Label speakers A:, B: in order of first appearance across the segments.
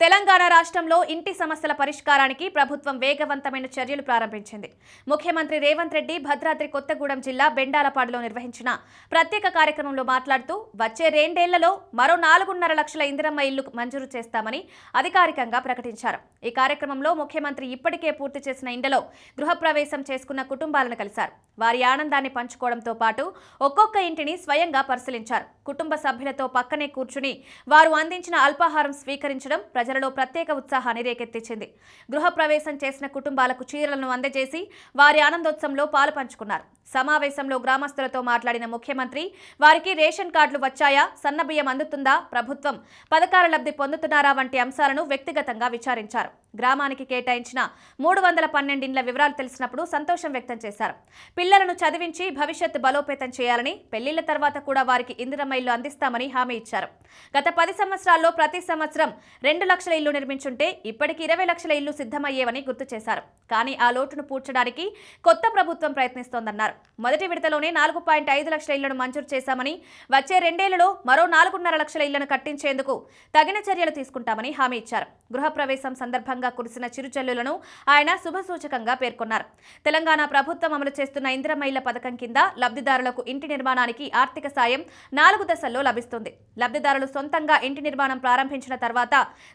A: తెలంగాణ రాష్ట్రంలో ఇంటి సమస్యల పరిష్కారానికి ప్రభుత్వం వేగవంతమైన చర్యలు ప్రారంభించింది. ముఖ్యమంత్రి రేవంత్ రెడ్డి భద్రాద్రి కొత్తగూడెం జిల్లా బెండాలపాడులో నిర్వహించిన ప్రత్యేక కార్యక్రమంలో మాట్లాడుతూ వచ్చే 2 ఏళ్లలో మరో 4.5 లక్షల ఇందిరమ్మ ఇళ్లు మంజూరు చేస్తామని అధికారికంగా ప్రకటించారు. ఈ కార్యక్రమంలో ముఖ్యమంత్రి ఇప్పటికే పూర్తి చేసిన ఇండ్లలో గృహప్రవేశం చేసుకున్న కుటుంబాలను కలిశారు. వారి ఆనందాన్ని పంచుకోవడంతో పాటు ఒక్కొక్క ఇంటిని స్వయంగా పరిశీలించారు. కుటుంబ సభ్యులతో పక్కనే కూర్చుని వారు అందించిన అల్పాహారం స్వీకరించడం ప్రజలలో ప్రత్యేక ఉత్సాహాన్ని రేకెత్తించింది. గృహప్రవేశం చేసిన కుటుంబాలకు చీరలను అందజేసి వారి ఆనందోత్సవంలో పాలు పంచుకున్నారు. సమావేశంలో గ్రామస్తులతో మాట్లాడిన ముఖ్యమంత్రి వారికి రేషన్ కార్డులు వచ్చాయా, సన్నబియ్యం అందుతుందా, ప్రభుత్వం పథకాల లబ్ధి పొందుతున్నారా వంటి అంశాలను వ్యక్తిగతంగా విచారించారు. గ్రామానికి కేటాయించిన 312 ఇండ్ల వివరాలు తెలిసినప్పుడు సంతోషం వ్యక్తం చేశారు. పిల్లలను చదివించి భవిష్యత్తు బలోపేతం చేయాలని, పెళ్లిళ్ల తర్వాత కూడా వారికి ఇందిరమ్మ ఇల్లు అందిస్తామని హామీ ఇచ్చారు. గత 10 సంవత్సరాల్లో ప్రతి సంవత్సరం 2 లక్షల ఇల్లు నిర్మించుంటే ఇప్పటికి 20 లక్షల ఇల్లు సిద్ధమయ్యేవని గుర్తు చేశారు. కానీ ఆ లోటును పూడ్చడానికి కొత్త ప్రభుత్వం ప్రయత్నిస్తోందన్నారు. మొదటి విడతలోనే 4.5 లక్షల ఇళ్లను మంజూరు చేశామని, వచ్చే 2 ఏళ్లలో మరో 4.5 లక్షల ఇళ్లను కట్టించేందుకు తగిన చర్యలు తీసుకుంటామని హామీ ఇచ్చారు. గృహప్రవేశం సందర్భంగా కురిసిన చిరుజల్లులను ఆయన శుభసూచకంగా పేర్కొన్నారు. తెలంగాణ ప్రభుత్వం అమలు చేస్తున్న ఇందిరమ్మ ఇళ్ల పథకం కింద లబ్ధిదారులకు ఇంటి నిర్మాణానికి ఆర్థిక సాయం 4 దశల్లో లభిస్తుంది. లబ్ధిదారులు సొంతంగా ఇంటి నిర్మాణం ప్రారంభించిన తర్వాత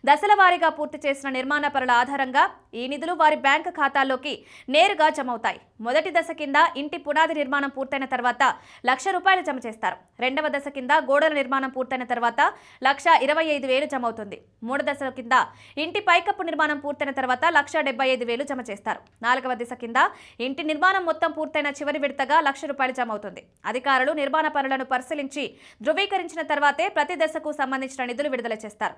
A: దశల వారీగా పూర్తి చేసిన నిర్మాణ పనుల ఆధారంగా ఈ నిధులు వారి బ్యాంకు ఖాతాల్లోకి నేరుగా జమవుతాయి. మొదటి దశ కింద ఇంటి పునాది నిర్మాణం పూర్తయిన తర్వాత ₹1,00,000 జమ చేస్తారు. రెండవ దశ కింద గోడల నిర్మాణం పూర్తయిన తర్వాత ₹1,25,000 జమ అవుతుంది. మూడో దశ కింద ఇంటి పైకప్పు నిర్మాణం పూర్తయిన తర్వాత ₹1,75,000 జమ చేస్తారు. నాలుగవ దశ కింద ఇంటి నిర్మాణం మొత్తం పూర్తయిన చివరి విడతగా ₹1,00,000 జమ అవుతుంది. అధికారులు నిర్మాణ పనులను పరిశీలించి ధృవీకరించిన తర్వాతే ప్రతి దశకు సంబంధించిన నిధులు విడుదల చేస్తారు.